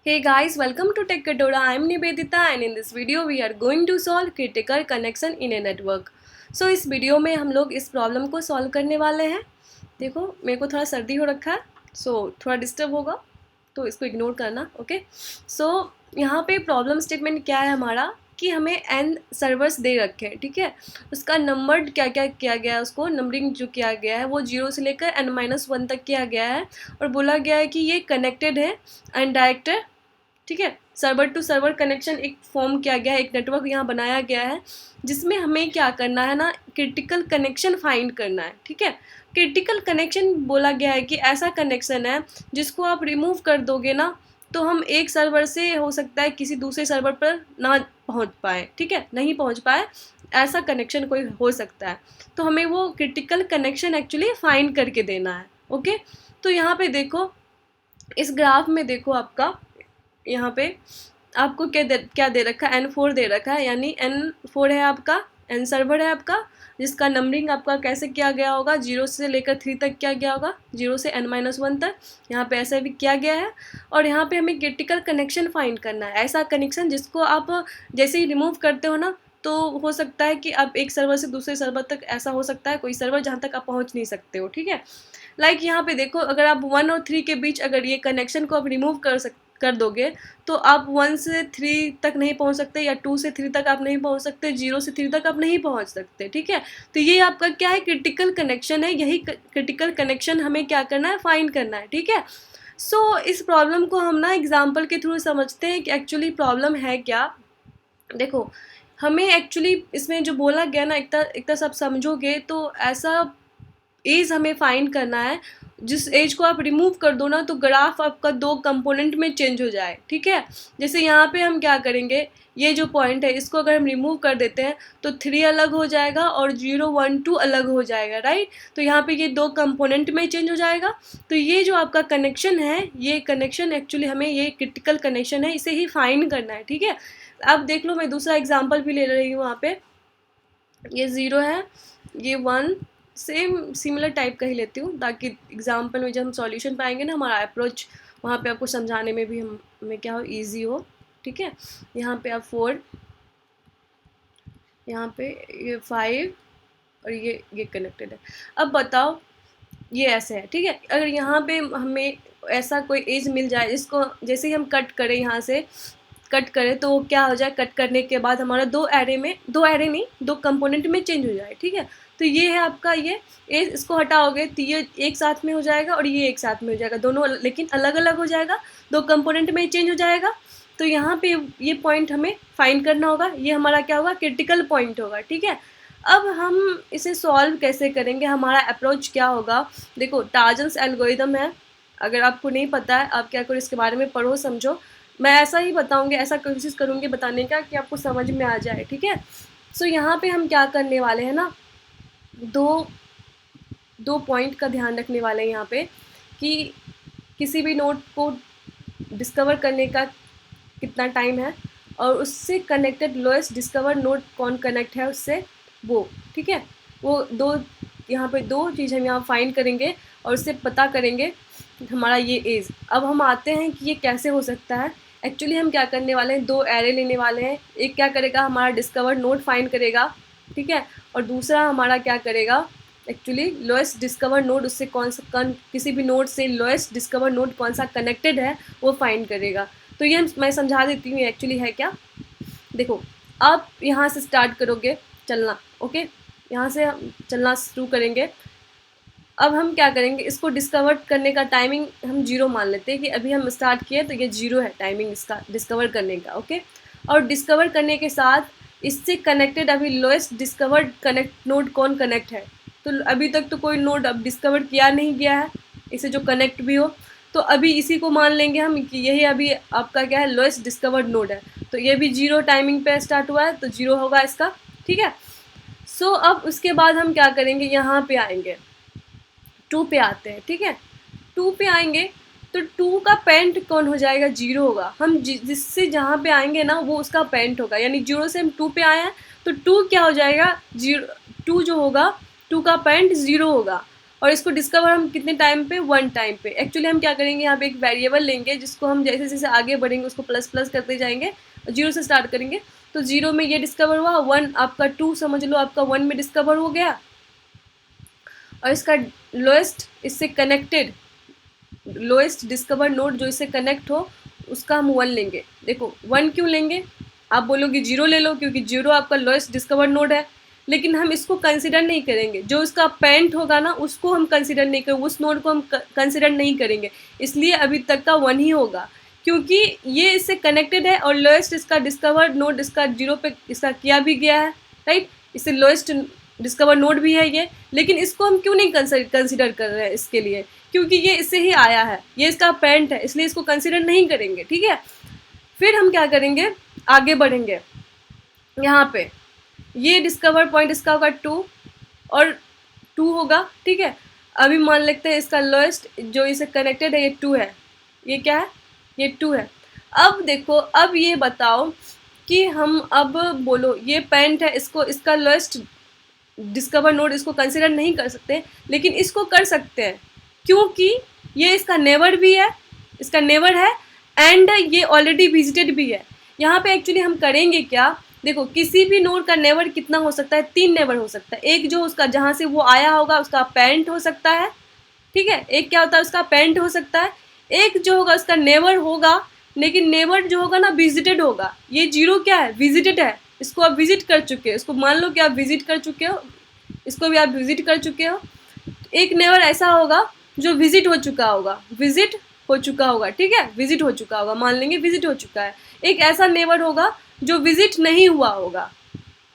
Hey guys, welcome to Tech Katora. I am Nivedita and in this video we are going to solve critical connection in a network. So इस video में हम लोग इस problem को solve करने वाले हैं. देखो मेरे को थोड़ा सर्दी हो रखा है, थोड़ा डिस्टर्ब होगा तो इसको इग्नोर करना. ओके, यहाँ पे प्रॉब्लम स्टेटमेंट क्या है हमारा कि हमें n सर्वर्स दे रखे हैं. ठीक है, उसका नंबर क्या क्या किया गया है, उसको नंबरिंग जो किया गया है वो 0 से लेकर n-1 तक किया गया है और बोला गया है कि ये कनेक्टेड है अनडायरेक्टेड. ठीक है, सर्वर टू सर्वर कनेक्शन एक फॉर्म किया गया है, एक नेटवर्क यहाँ बनाया गया है जिसमें हमें क्या करना है ना, क्रिटिकल कनेक्शन फाइंड करना है. ठीक है, क्रिटिकल कनेक्शन बोला गया है कि ऐसा कनेक्शन है जिसको आप रिमूव कर दोगे ना तो हम एक सर्वर से हो सकता है किसी दूसरे सर्वर पर ना पहुँच पाए. ठीक है, नहीं पहुँच पाए, ऐसा कनेक्शन कोई हो सकता है. तो हमें वो क्रिटिकल कनेक्शन एक्चुअली फाइंड करके देना है. ओके, तो यहाँ पे देखो, इस ग्राफ में देखो, आपका यहाँ पे आपको क्या दे रखा है, N4 दे रखा है, यानी N4 है आपका, N सर्वर है आपका, जिसका नंबरिंग आपका कैसे किया गया होगा, 0 से लेकर 3 तक किया गया होगा, 0 से n-1 तक. यहाँ पे ऐसा भी किया गया है. और यहाँ पे हमें क्रिटिकल कनेक्शन फाइंड करना है, ऐसा कनेक्शन जिसको आप जैसे ही रिमूव करते हो ना तो हो सकता है कि आप एक सर्वर से दूसरे सर्वर तक, ऐसा हो सकता है कोई सर्वर जहाँ तक आप पहुँच नहीं सकते हो. ठीक है, यहाँ पे देखो, अगर आप 1 और 3 के बीच अगर ये कनेक्शन को आप रिमूव कर दोगे तो आप 1 से 3 तक नहीं पहुंच सकते, या 2 से 3 तक आप नहीं पहुंच सकते, 0 से 3 तक आप नहीं पहुंच सकते. ठीक है, तो ये आपका क्या है, क्रिटिकल कनेक्शन है. यही क्रिटिकल कनेक्शन हमें क्या करना है, फाइंड करना है. ठीक है, इस प्रॉब्लम को हम ना एग्जाम्पल के थ्रू समझते हैं कि एक्चुअली प्रॉब्लम है क्या. देखो, हमें एक्चुअली इसमें जो बोला गया ना, इतना सब समझोगे तो ऐसा एज हमें फाइंड करना है जिस एज को आप रिमूव कर दो ना तो ग्राफ आपका 2 कंपोनेंट में चेंज हो जाए. ठीक है, जैसे यहाँ पे हम क्या करेंगे, ये जो पॉइंट है इसको अगर हम रिमूव कर देते हैं तो 3 अलग हो जाएगा और 0, 1, 2 अलग हो जाएगा. राइट, तो यहाँ पे ये 2 कंपोनेंट में चेंज हो जाएगा. तो ये जो आपका कनेक्शन है, ये कनेक्शन एक्चुअली हमें, ये क्रिटिकल कनेक्शन है, इसे ही फाइंड करना है. ठीक है, अब देख लो, मैं दूसरा एग्जाम्पल भी ले रही हूँ. वहाँ पे ये 0 है, ये 1, सेम सिमिलर टाइप का ही लेती हूँ ताकि एग्जाम्पल में जब हम सॉल्यूशन पाएंगे ना, हमारा अप्रोच वहाँ पे आपको समझाने में भी हमें क्या हो, ईजी हो. ठीक है, यहाँ पे आप 4, यहाँ पे ये 5 और ये कनेक्टेड है. अब बताओ, ये ऐसे है. ठीक है, अगर यहाँ पे हमें ऐसा कोई एज मिल जाए जिसको जैसे ही हम कट करें, यहाँ से कट करें तो क्या हो जाए, कट करने के बाद हमारा 2 एरे नहीं, 2 कंपोनेंट में चेंज हो जाए. ठीक है, तो ये है आपका, ये इसको हटाओगे तो ये एक साथ में हो जाएगा और ये एक साथ में हो जाएगा, दोनों लेकिन अलग अलग हो जाएगा, 2 कंपोनेंट में चेंज हो जाएगा. तो यहाँ पे ये पॉइंट हमें फाइंड करना होगा, ये हमारा क्या होगा, क्रिटिकल पॉइंट होगा. ठीक है, अब हम इसे सॉल्व कैसे करेंगे, हमारा अप्रोच क्या होगा. देखो, टार्जन्स एल्गोरिदम है, अगर आपको नहीं पता है आप क्या करो, इसके बारे में पढ़ो, समझो. मैं ऐसा ही बताऊंगी, ऐसा कोशिश करूंगी बताने का कि आपको समझ में आ जाए. ठीक है, यहाँ पे हम क्या करने वाले हैं ना, दो पॉइंट का ध्यान रखने वाले हैं यहाँ पे कि किसी भी नोड को डिस्कवर करने का कितना टाइम है और उससे कनेक्टेड लोएस्ट डिस्कवर नोड कौन कनेक्ट है उससे, वो. ठीक है, वो यहाँ पे 2 चीज़ हम यहाँ फाइंड करेंगे और उससे पता करेंगे हमारा ये एज. अब हम आते हैं कि ये कैसे हो सकता है. एक्चुअली हम क्या करने वाले हैं, 2 एरे लेने वाले हैं. एक क्या करेगा, हमारा डिस्कवर नोड फाइंड करेगा. ठीक है, और दूसरा हमारा क्या करेगा, एक्चुअली लोएस्ट डिस्कवर नोड, उससे किसी भी नोड से लोएस्ट डिस्कवर नोड कौन सा कनेक्टेड है वो फाइंड करेगा. तो ये मैं समझा देती हूँ एक्चुअली है क्या. देखो, आप यहाँ से स्टार्ट करोगे चलना. ओके, यहाँ से चलना शुरू करेंगे. अब हम क्या करेंगे, इसको डिस्कवर करने का टाइमिंग हम 0 मान लेते हैं कि अभी हम स्टार्ट किए तो ये 0 है टाइमिंग इसका डिस्कवर करने का. ओके, और डिस्कवर करने के साथ इससे कनेक्टेड अभी लोएस्ट डिस्कवर्ड कनेक्ट नोड कौन कनेक्ट है. तो अभी तक तो कोई नोड अब डिस्कवर किया नहीं गया है इसे जो कनेक्ट भी हो, तो अभी इसी को मान लेंगे हम कि यही अभी आपका क्या है, लोएस्ट डिस्कवर्ड नोड है. तो ये भी 0 टाइमिंग पे स्टार्ट हुआ है तो 0 होगा इसका. ठीक है, अब उसके बाद हम क्या करेंगे, यहाँ पे आएंगे, 2 पे आते हैं. ठीक है, 2 पे आएंगे तो 2 का पेरेंट कौन हो जाएगा, 0 होगा. हम जिससे जहाँ पे आएंगे ना वो उसका पेरेंट होगा, यानी 0 से हम 2 पे आए हैं तो 2 क्या हो जाएगा, 2 जो होगा, 2 का पेरेंट 0 होगा. और इसको डिस्कवर हम कितने टाइम पे, 1 टाइम पे। एक्चुअली हम क्या करेंगे, यहाँ पे एक वेरिएबल लेंगे जिसको हम जैसे जैसे आगे बढ़ेंगे उसको प्लस प्लस करते जाएंगे, 0 से स्टार्ट करेंगे। तो 0 में ये डिस्कवर हुआ, 1 आपका 2 समझ लो आपका 1 में डिस्कवर हो गया, और इसका लोएस्ट इससे कनेक्टेड लोएस्ट डिस्कवर नोड जो इससे कनेक्ट हो उसका हम 1 लेंगे। देखो 1 क्यों लेंगे, आप बोलोगे 0 ले लो क्योंकि 0 आपका लोएस्ट डिस्कवर नोड है, लेकिन हम इसको कंसिडर नहीं करेंगे। जो इसका पेरेंट होगा ना उसको हम कंसिडर नहीं करेंगे, उस नोड को हम कंसिडर नहीं करेंगे, इसलिए अभी तक का 1 ही होगा क्योंकि ये इससे कनेक्टेड है और लोएस्ट इसका डिस्कवर नोड इसका 0 पे इसका किया भी गया है, राइट। इससे लोएस्ट डिस्कवर नोड भी है ये, लेकिन इसको हम क्यों नहीं कंसिडर कर रहे हैं इसके लिए, क्योंकि ये इससे ही आया है, ये इसका पेरेंट है, इसलिए इसको कंसिडर नहीं करेंगे, ठीक है। फिर हम क्या करेंगे, आगे बढ़ेंगे। यहाँ पे ये डिस्कवर पॉइंट इसका होगा 2 और 2 होगा, ठीक है। अभी मान लेते हैं इसका लोएस्ट जो इसे कनेक्टेड है ये 2 है, ये क्या है, ये 2 है। अब देखो, अब ये बताओ कि हम अब बोलो ये पेरेंट है, इसको इसका लोएस्ट डिस्कवर नोड इसको कंसिडर नहीं कर सकते, लेकिन इसको कर सकते हैं क्योंकि ये इसका नेबर भी है, इसका नेबर है एंड ये ऑलरेडी विजिटेड भी है। यहाँ पे एक्चुअली हम करेंगे क्या, देखो किसी भी नोड का नेबर कितना हो सकता है, 3 नेबर हो सकता है। एक जो उसका जहाँ से वो आया होगा उसका पेरेंट हो सकता है, ठीक है। एक क्या होता है, उसका पेरेंट हो सकता है। एक जो होगा उसका नेबर होगा, लेकिन नेबर जो होगा ना विजिटेड होगा। ये 0 क्या है, विजिटेड है, इसको आप विजिट कर चुके हो, इसको मान लो कि आप विजिट कर चुके हो, इसको भी आप विजिट कर चुके हो। एक नेबर ऐसा होगा जो विजिट हो चुका होगा, विजिट हो चुका होगा, ठीक है, विजिट हो चुका होगा, मान लेंगे विजिट हो चुका है। एक ऐसा नेबर होगा जो विजिट नहीं हुआ होगा,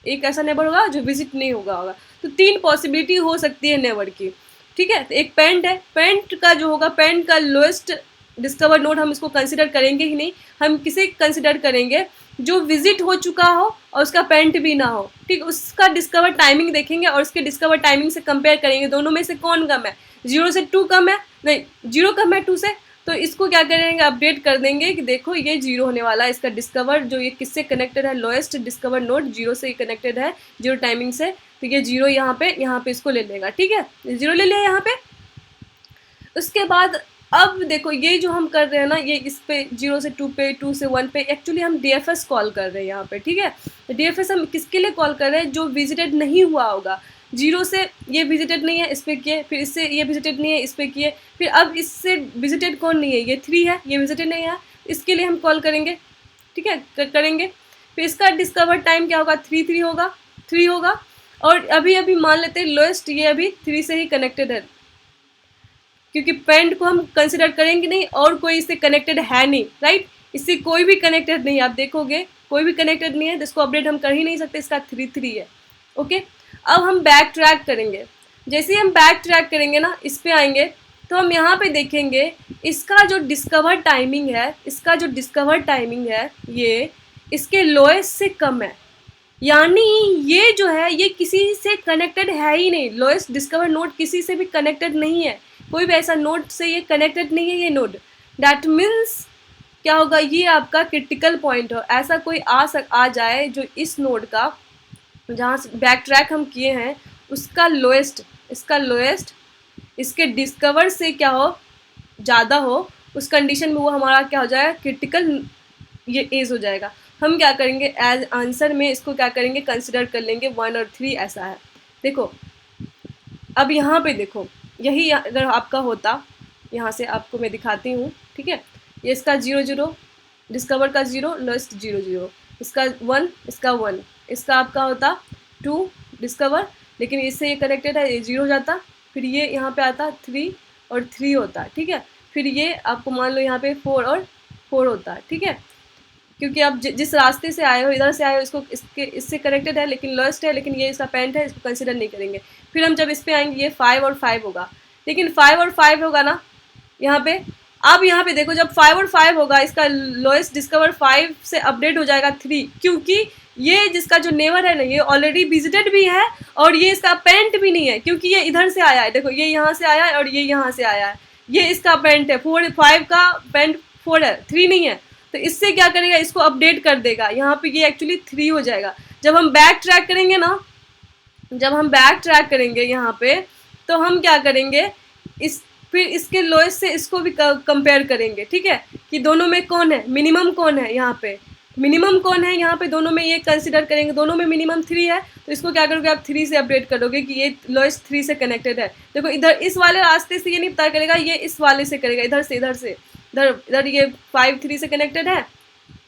एक ऐसा नेबर होगा जो विजिट नहीं होगा। तो 3 पॉसिबिलिटी हो सकती है नेबर की, ठीक है। तो एक पेरेंट है, पेरेंट का जो होगा, पेरेंट का लोएस्ट डिस्कवर नोड हम इसको कंसिडर करेंगे ही नहीं, हम किसे कंसिडर करेंगे, जो विजिट हो चुका हो और उसका पेरेंट भी ना हो, ठीक। उसका डिस्कवर टाइमिंग देखेंगे और उसके डिस्कवर टाइमिंग से कंपेयर करेंगे, दोनों में से कौन कम है, 0 से 2 कम है, नहीं 0 कम है 2 से, तो इसको क्या करेंगे, अपडेट कर देंगे कि देखो ये 0 होने वाला है। इसका डिस्कवर जो ये किससे कनेक्टेड है, लोएस्ट डिस्कवर नोड 0 से कनेक्टेड है, 0 टाइमिंग से, तो ये 0 यहाँ पे इसको ले लेगा, ठीक है, 0 ले लिया यहाँ पे। उसके बाद अब देखो ये जो हम कर रहे हैं ना, ये इस पे 0 से 2 पे, 2 से 1 पे, एक्चुअली हम DFS कॉल कर रहे हैं यहाँ पे, ठीक है। तो DFS हम किसके लिए कॉल कर रहे हैं, जो विजिटेड नहीं हुआ होगा। 0 से ये विजिटेड नहीं है, इस पर किए, फिर इससे ये विजिटेड नहीं है, इस पर किए, फिर अब इससे विजिटेड कौन नहीं है, ये 3 है, ये विजिटेड नहीं है, इसके लिए हम कॉल करेंगे, ठीक है, करेंगे। फिर इसका डिस्कवर टाइम क्या होगा, 3 होगा। और अभी मान लेते हैं लोएस्ट ये अभी 3 से ही कनेक्टेड है, क्योंकि पेरेंट को हम कंसिडर करेंगे नहीं और कोई इससे कनेक्टेड है नहीं, राइट। इससे कोई भी कनेक्टेड नहीं, आप देखोगे कोई भी कनेक्टेड नहीं है, तो इसको अपडेट हम कर ही नहीं सकते, इसका 3 है, ओके। अब हम बैक ट्रैक करेंगे, जैसे ही हम बैक ट्रैक करेंगे ना, इस पे आएंगे तो हम यहाँ पे देखेंगे इसका जो डिस्कवर टाइमिंग है ये इसके लोएस्ट से कम है, यानी ये जो है ये किसी से कनेक्टेड है ही नहीं, लोएस्ट डिस्कवर नोड किसी से भी कनेक्टेड नहीं है, कोई भी ऐसा नोड से ये कनेक्टेड नहीं है ये नोड। डैट मीन्स क्या होगा, ये आपका क्रिटिकल पॉइंट हो, ऐसा कोई आ जाए जो इस नोड का जहाँ से बैक ट्रैक हम किए हैं उसका लोएस्ट इसके डिस्कवर से क्या हो, ज़्यादा हो, उस कंडीशन में वो हमारा क्या हो जाएगा, क्रिटिकल ये एज हो जाएगा। हम क्या करेंगे, एज आंसर में इसको क्या करेंगे, कंसिडर कर लेंगे 1 और 3 ऐसा है। देखो अब यहाँ पे देखो, यही अगर आपका होता, यहाँ से आपको मैं दिखाती हूँ, ठीक है। ये इसका 0 डिस्कवर का 0, लोएस्ट 0, इसका 1, इसका 1, इसका आपका होता 2 डिस्कवर, लेकिन इससे ये कनेक्टेड है, ये 0 हो जाता, फिर ये यहाँ पे आता 3 और 3 होता, ठीक है। फिर ये आपको मान लो यहाँ पे 4 और 4 होता है, ठीक है, क्योंकि आप जिस रास्ते से आए हो, इधर से आए हो, इसको इससे कनेक्टेड है, लेकिन लोएस्ट है, लेकिन ये इसका पेरेंट है, इसको कंसिडर नहीं करेंगे। फिर हम जब इस पे आएंगे ये 5 और 5 होगा, लेकिन 5 और 5 होगा ना यहाँ पे। अब यहाँ पे देखो जब 5 और 5 होगा, इसका लोएस्ट डिस्कवर 5 से अपडेट हो जाएगा 3, क्योंकि ये जिसका जो नेबर है ना ये ऑलरेडी विजिटेड भी है और ये इसका पेरेंट भी नहीं है, क्योंकि ये इधर से आया है, देखो ये यहाँ से आया है और ये यहाँ से आया है, ये इसका पेरेंट है। 5 का पेरेंट 4 है, 3 नहीं है, तो इससे क्या करेगा, इसको अपडेट कर देगा, यहाँ पे ये एक्चुअली 3 हो जाएगा। जब हम बैक ट्रैक करेंगे ना, जब हम बैक ट्रैक करेंगे यहाँ पे, तो हम क्या करेंगे, फिर इसके लोएस्ट से इसको भी कंपेयर करेंगे, ठीक है, कि दोनों में कौन है, मिनिमम कौन है, यहाँ पे मिनिमम कौन है, यहाँ पे दोनों में ये कंसिडर करेंगे, दोनों में मिनिमम 3 है, तो इसको क्या करोगे आप 3 से अपडेट करोगे कि ये लोएस्ट 3 से कनेक्टेड है। देखो इधर इस वाले रास्ते से ये नहीं पता करेगा, ये इस वाले से करेगा, इधर से इधर ये 5 3 से कनेक्टेड है,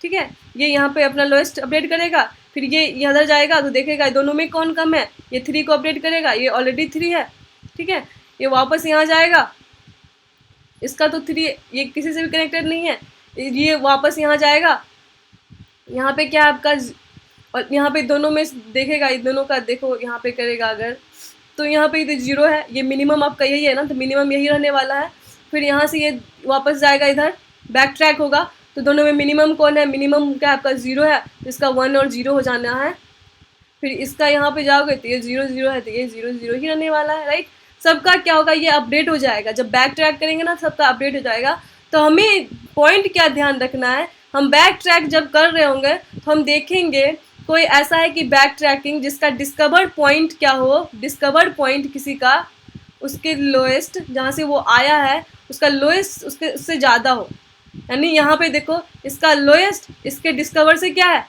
ठीक है, ये यहाँ पे अपना लोएस्ट अपडेट करेगा, फिर ये इधर जाएगा तो देखेगा दोनों में कौन कम है, ये 3 को अपडेट करेगा, ये ऑलरेडी 3 है, ठीक है, ये वापस यहाँ जाएगा, इसका तो 3 ये किसी से भी कनेक्टेड नहीं है, ये वापस यहाँ जाएगा, यहाँ पे क्या आपका, और यहाँ पे दोनों में देखेगा, इन दोनों का देखो यहाँ पे करेगा अगर, तो यहाँ पे ये 0 है, ये मिनिमम आपका यही है ना, तो मिनिमम यही रहने वाला है। फिर यहाँ से ये वापस जाएगा, इधर बैक ट्रैक होगा, तो दोनों में मिनिमम कौन है, मिनिमम क्या आपका 0 है, तो इसका 1 और 0 हो जाना है। फिर इसका यहाँ पे जाओगे तो ये 0 0 है, तो ये 0 0 ही रहने वाला है, राइट। सबका क्या होगा, ये अपडेट हो जाएगा, जब बैक ट्रैक करेंगे ना सबका अपडेट हो जाएगा। तो हमें पॉइंट क्या ध्यान रखना है, हम बैक ट्रैक जब कर रहे होंगे तो हम देखेंगे कोई ऐसा है कि बैक ट्रैकिंग जिसका डिस्कवर्ड पॉइंट क्या हो, डिस्कवर्ड पॉइंट किसी का उसके लोएस्ट जहाँ से वो आया है उसका लोएस्ट उससे ज़्यादा हो, यानी यहाँ पे देखो इसका लोएस्ट इसके डिस्कवर से क्या है,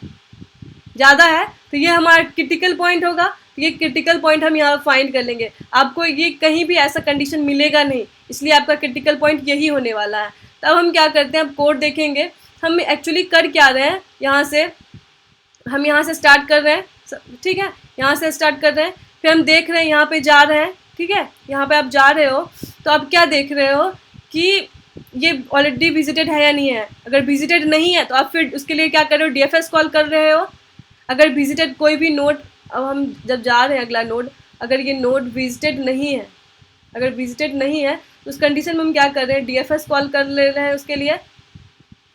ज़्यादा है, तो ये हमारा क्रिटिकल पॉइंट होगा। तो ये क्रिटिकल पॉइंट हम यहाँ फाइंड कर लेंगे, आपको ये कहीं भी ऐसा कंडीशन मिलेगा नहीं, इसलिए आपका क्रिटिकल पॉइंट यही होने वाला है। तो अब हम क्या करते हैं, अब कोड देखेंगे हम एक्चुअली कर क्या रहे हैं। हम यहाँ से स्टार्ट कर रहे हैं, ठीक है, यहाँ से स्टार्ट कर रहे हैं, फिर हम देख रहे हैं यहाँ पे जा रहे हैं, ठीक है, यहाँ पे आप जा रहे हो तो आप क्या देख रहे हो कि ये ऑलरेडी विजिटेड है या नहीं है। अगर विजिटेड नहीं है तो आप फिर उसके लिए क्या कर रहे हो, DFS कॉल कर रहे हो। अगर विजिटेड कोई भी नोड, अब हम जब जा रहे हैं अगला नोड, अगर ये नोड विजिटेड नहीं है, अगर विजिटेड नहीं है तो उस कंडीशन में हम क्या कर रहे हैं, DFS कॉल कर ले रहे हैं उसके लिए,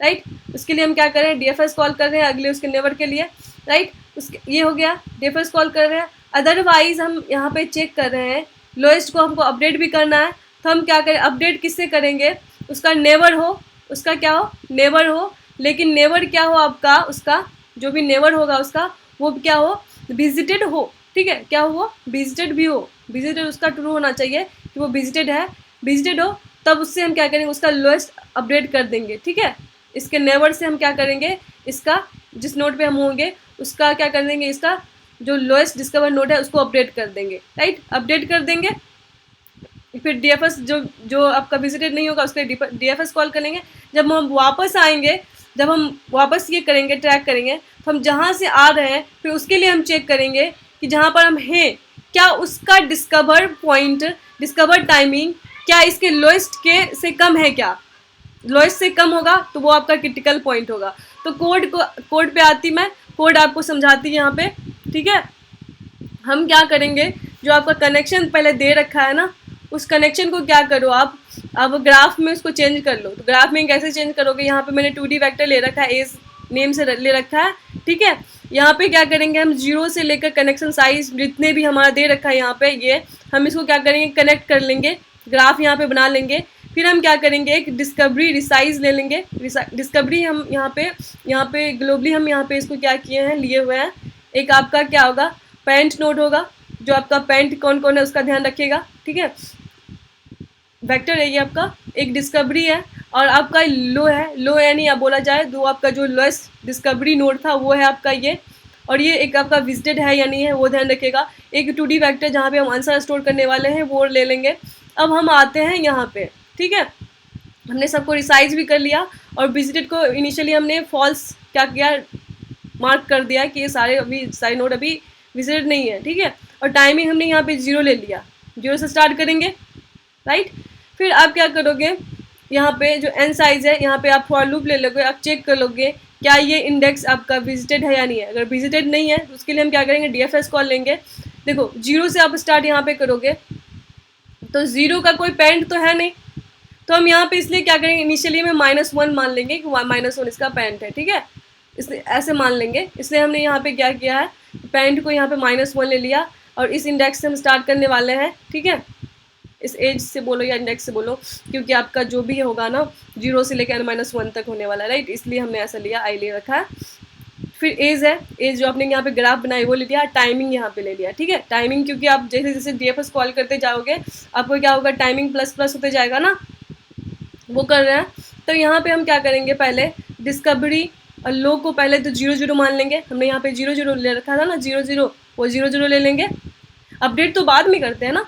राइट। उसके लिए हम क्या कर रहे हैं, DFS कॉल कर रहे हैं अगले उसके नेबर के लिए, राइट। उसके ये हो गया, DFS कॉल कर रहे हैं। अदरवाइज हम यहाँ पे चेक कर रहे हैं लोएस्ट को हमको अपडेट भी करना है, तो हम क्या करें, अपडेट किससे करेंगे, उसका नेबर हो, उसका क्या हो, नेबर हो, लेकिन नेबर क्या हो आपका, उसका जो भी नेबर होगा उसका वो क्या हो, विजिटेड हो, ठीक है, क्या हो वो विजिटेड भी हो, विजिटेड उसका ट्रू होना चाहिए कि वो विजिटेड है, विजिटेड हो, तब उससे हम क्या करेंगे, उसका लोएस्ट अपडेट कर देंगे, ठीक है। इसके नेबर से हम क्या करेंगे, इसका जिस नोड पे हम होंगे उसका क्या कर देंगे, इसका जो लोएस्ट डिस्कवर नोड है उसको अपडेट कर देंगे, राइट, अपडेट कर देंगे। फिर DFS जो आपका विजिटेड नहीं होगा उसके लिए DFS कॉल करेंगे। जब हम वापस आएंगे, जब हम वापस ये करेंगे, ट्रैक करेंगे, तो हम जहाँ से आ रहे हैं फिर उसके लिए हम चेक करेंगे कि जहाँ पर हम हैं क्या उसका डिस्कवर पॉइंट, डिस्कवर टाइमिंग क्या इसके लोएस्ट के से कम है, क्या लोएस्ट से कम होगा तो वो आपका क्रिटिकल पॉइंट होगा। तो कोड पे आती मैं, कोड आपको समझाती यहाँ पे, ठीक है। हम क्या करेंगे, जो आपका कनेक्शन पहले दे रखा है ना, उस कनेक्शन को क्या करो आप, अब ग्राफ में उसको चेंज कर लो। तो ग्राफ में कैसे चेंज करोगे, यहाँ पे मैंने 2D वेक्टर ले रखा है, एज नेम से ले रखा है, ठीक है। यहाँ पे क्या करेंगे, हम 0 से लेकर कनेक्शन साइज जितने भी हमारा दे रखा है यहाँ पे, ये हम इसको क्या करेंगे, कनेक्ट कर लेंगे, ग्राफ यहाँ पे बना लेंगे। फिर हम क्या करेंगे, एक डिस्कवरी रिसाइज ले लेंगे। डिस्कवरी हम यहाँ पे ग्लोबली हम यहाँ पे इसको क्या किए हैं, लिए हुए हैं। एक आपका क्या होगा, पेरेंट नोड होगा, जो आपका पेरेंट कौन कौन है उसका ध्यान रखिएगा, ठीक है। वेक्टर है ये आपका, एक डिस्कवरी है और आपका लो है, लो यानी आप बोला जाए दो, आपका जो लोएस्ट डिस्कवरी नोड था वो है आपका ये, और ये एक आपका विजिटेड है या नहीं है वो ध्यान रखिएगा। एक 2D वेक्टर जहाँ पे हम आंसर स्टोर करने वाले हैं वो ले लेंगे। अब हम आते हैं यहाँ पे, ठीक है, हमने सबको रिसाइज भी कर लिया और विजिटेड को इनिशियली हमने फॉल्स क्या किया, मार्क कर दिया कि ये सारे नोड अभी विजिटेड नहीं है, ठीक है। और टाइमिंग हमने यहाँ पे 0 ले लिया, 0 से स्टार्ट करेंगे, राइट। फिर आप क्या करोगे, यहाँ पे जो n साइज है यहाँ पे आप फॉर लूप ले लोगे, आप चेक कर लोगे क्या ये इंडेक्स आपका विजिटेड है या नहीं है। अगर विजिटेड नहीं है तो उसके लिए हम क्या करेंगे, DFS कॉल लेंगे। देखो 0 से आप स्टार्ट यहाँ पे करोगे तो 0 का कोई पेरेंट तो है नहीं, तो हम यहाँ पे इसलिए क्या करेंगे, इनिशियली में -1 मान लेंगे कि -1 इसका पेरेंट है, ठीक है, इसलिए ऐसे मान लेंगे। इसलिए हमने यहाँ पे क्या किया है, पेरेंट को यहाँ पे -1 ले लिया और इस इंडेक्स से हम स्टार्ट करने वाले हैं, ठीक है। इस एज से बोलो या इंडेक्स से बोलो, क्योंकि आपका जो भी होगा ना 0 से लेकर n-1 तक होने वाला है, राइट, इसलिए हमने ऐसा लिया, i ले रखा है। फिर एज है, एज जो आपने यहाँ पे ग्राफ बनाई वो ले लिया, टाइमिंग यहाँ पे ले लिया, ठीक है। टाइमिंग क्योंकि आप जैसे जैसे DFS कॉल करते जाओगे आपको क्या होगा, टाइमिंग प्लस प्लस होते जाएगा ना, वो कर रहे हैं। तो यहाँ पे हम क्या करेंगे, पहले डिस्कवरी और लो को पहले तो 0 0 मान लेंगे, हमने यहाँ पे 0 0 ले रखा था ना, 0 0, वो 0 0 ले लेंगे। अपडेट तो बाद में करते हैं ना,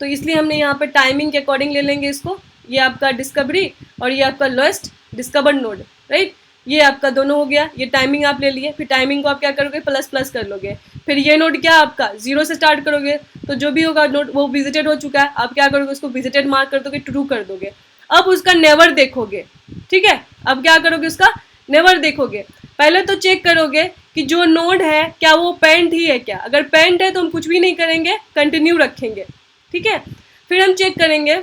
तो इसलिए हमने यहाँ पे टाइमिंग के अकॉर्डिंग ले लेंगे इसको। ये आपका डिस्कवरी और ये आपका लोएस्ट डिस्कवर्ड नोड, राइट। ये आपका दोनों हो गया, ये टाइमिंग आप ले लिए, फिर टाइमिंग को आप क्या करोगे, प्लस प्लस कर लोगे। फिर ये नोड क्या आपका 0 से स्टार्ट करोगे, तो जो भी होगा नोड वो विजिटेड हो चुका है, आप क्या करोगे, उसको विजिटेड मार्क कर दोगे, ट्रू कर दोगे। अब उसका नेवर देखोगे, ठीक है। अब क्या करोगे, उसका नेवर देखोगे। पहले तो चेक करोगे कि जो नोड है क्या वो पेंट ही है क्या, अगर पेंट है तो हम कुछ भी नहीं करेंगे, कंटिन्यू रखेंगे, ठीक है। फिर हम चेक करेंगे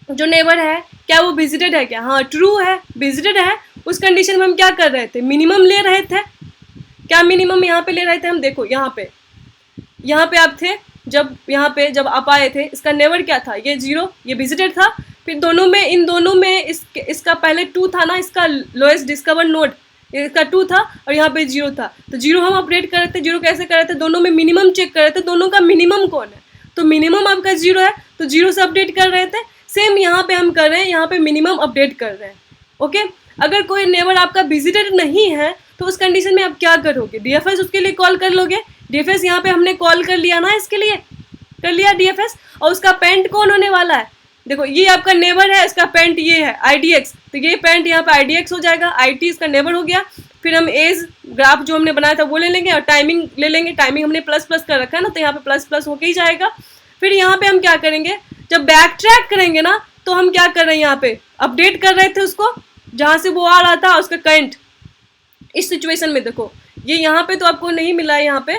जो नेबर है क्या वो विजिटेड है क्या, हाँ ट्रू है, विजिटेड है। उस कंडीशन में हम क्या कर रहे थे, मिनिमम ले रहे थे। क्या मिनिमम यहाँ पे ले रहे थे हम, देखो यहाँ पे आप थे, जब यहाँ पे जब आप आए थे, इसका नेवर क्या था, ये 0, ये विजिटेड था। फिर दोनों में, इन दोनों में इसका पहले 2 था ना, इसका लोएस्ट डिस्कवर्ड नोड इसका 2 था और यहाँ पे 0 था, तो 0 हम अपडेट कर रहे थे। 0 कैसे कर रहे थे, दोनों में मिनिमम चेक कर रहे थे, दोनों का मिनिमम कौन है, तो मिनिमम आपका 0 है तो 0 से अपडेट कर रहे थे। सेम यहाँ पे हम कर रहे हैं, यहाँ पे मिनिमम अपडेट कर रहे हैं, ओके। अगर कोई नेबर आपका विजिटेड नहीं है तो उस कंडीशन में आप क्या करोगे, DFS उसके लिए कॉल कर लोगे। DFS यहाँ पे हमने कॉल कर लिया ना, इसके लिए कर लिया DFS, और उसका पेंट कौन होने वाला है, देखो ये आपका नेबर है, इसका पेंट ये है IDX, तो ये पेंट यहाँ पे IDX हो जाएगा, IT इसका नेबर हो गया। फिर हम एज ग्राफ जो हमने बनाया था वो ले लेंगे और टाइमिंग ले लेंगे। टाइमिंग हमने प्लस प्लस कर रखा है ना, तो यहाँ पे प्लस प्लस होके ही जाएगा। फिर यहाँ पे हम क्या करेंगे, जब बैक ट्रैक करेंगे ना, तो हम क्या कर रहे हैं, यहाँ पे अपडेट कर रहे थे उसको जहाँ से वो आ रहा था उसका करंट। इस सिचुएशन में देखो ये यहाँ पे तो आपको नहीं मिला है, यहाँ पे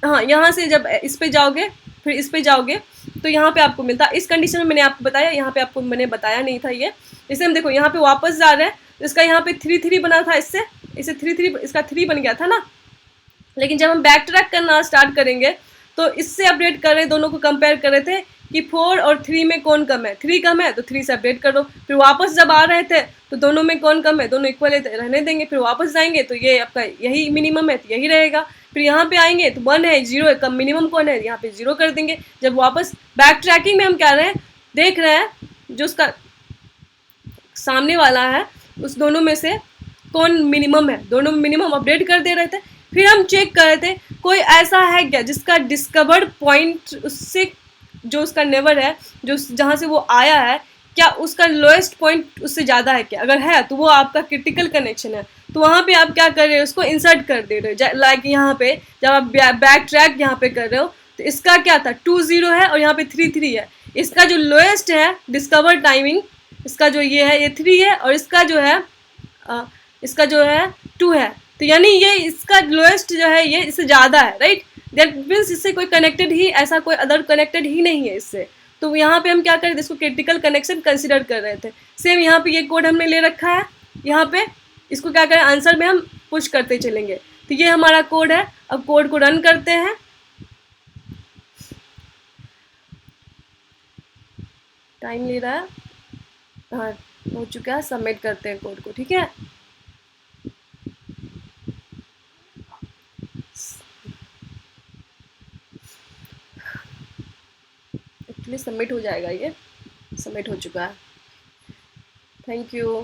हाँ, यहाँ से जब इस पे जाओगे फिर इस पे जाओगे तो यहाँ पे आपको मिलता है। इस कंडीशन में मैंने आपको बताया, यहाँ पे आपको मैंने बताया नहीं था ये। इसे हम देखो यहाँ पे वापस जा रहे हैं, इसका यहाँ पे 3 3 बना था, इसे 3 3 इसका 3 बन गया था ना। लेकिन जब हम बैक ट्रैक करना स्टार्ट करेंगे तो इससे अपडेट कर रहे, दोनों को कंपेयर कर रहे थे कि 4 और 3 में कौन कम है, 3 कम है तो 3 से अपडेट कर दो। फिर वापस जब आ रहे थे तो दोनों में कौन कम है, दोनों इक्वल रहने देंगे। फिर वापस जाएंगे तो ये आपका यही मिनिमम है तो यही रहेगा। फिर यहाँ पे आएंगे तो 1 है, 0 है, कम मिनिमम कौन है, यहाँ पे 0 कर देंगे। जब वापस बैक ट्रैकिंग में हम क्या रहे हैं, देख रहे हैं जो उसका सामने वाला है उस दोनों में से कौन मिनिमम है, दोनों मिनिमम अपडेट कर दे रहे थे। फिर हम चेक कर रहे थे कोई ऐसा है क्या जिसका डिस्कवर्ड पॉइंट उससे, जो उसका नेबर है जो जहाँ से वो आया है, क्या उसका लोएस्ट पॉइंट उससे ज़्यादा है क्या, अगर है तो वो आपका क्रिटिकल कनेक्शन है। तो वहाँ पे आप क्या कर रहे हो, उसको इंसर्ट कर दे रहे हो। लाइक यहाँ पे जब आप बैक ट्रैक यहाँ पे कर रहे हो तो इसका क्या था 2 0 है और यहाँ पे 3 3 है। इसका जो लोएस्ट है डिस्कवर टाइमिंग, इसका जो ये है ये 3 है और इसका जो है 2 है। तो यानी ये इसका लोएस्ट जो है ये इससे ज़्यादा है, राइट। दैट मीन्स इससे कोई कनेक्टेड ही, ऐसा कोई अदर कनेक्टेड ही नहीं है इससे। तो यहाँ पे हम क्या कर रहे थे, इसको क्रिटिकल कनेक्शन कंसिडर कर रहे थे। सेम यहाँ पे ये कोड हमने ले रखा है, यहाँ पे इसको क्या करें, आंसर में हम पुश करते चलेंगे। तो ये हमारा कोड है। अब कोड को रन करते हैं, टाइम ले रहा है, हाँ हो चुका है, सबमिट करते हैं कोड को, ठीक है। एक्चुअली सबमिट हो जाएगा, ये सबमिट हो चुका है। Thank you.